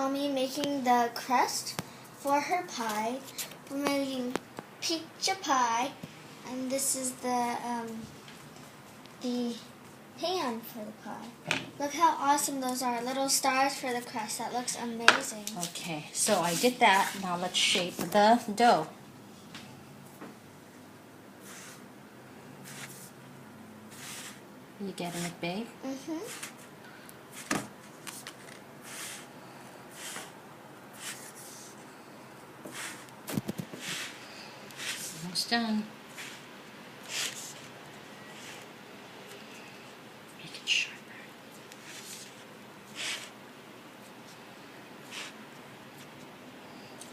Mommy making the crust for her pie. We're making pizza pie, and this is the pan for the pie. Look how awesome those are. Little stars for the crust. That looks amazing. Okay, so I did that. Now let's shape the dough. You getting it, babe? Mm-hmm. Almost done. Make it sharper.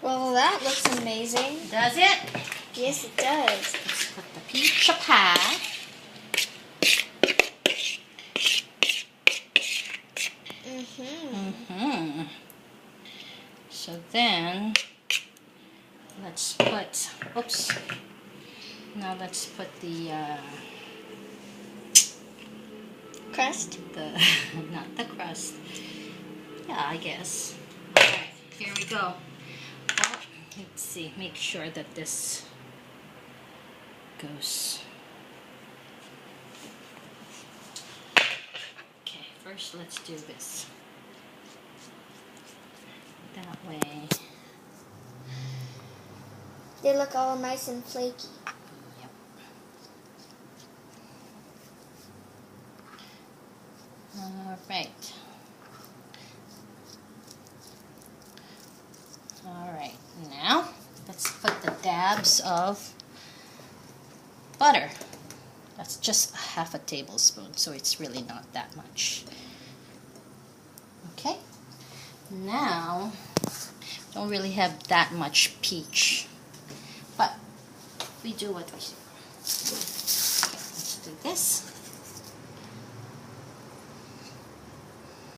Well, that looks amazing. Does it? Yes, it does. Let's put the pizza pie. Mm-hmm. So then, let's put, oops. Now let's put the, Crust? not the crust. Yeah, I guess. Alright, here we go. Oh, let's see, make sure that this goes. Okay, first let's do this. That way. They look all nice and flaky. Yep. Alright, now let's put the dabs of butter. That's just half a tablespoon, so it's really not that much. Okay, now don't really have that much peach, but we do what we do. Let's do this.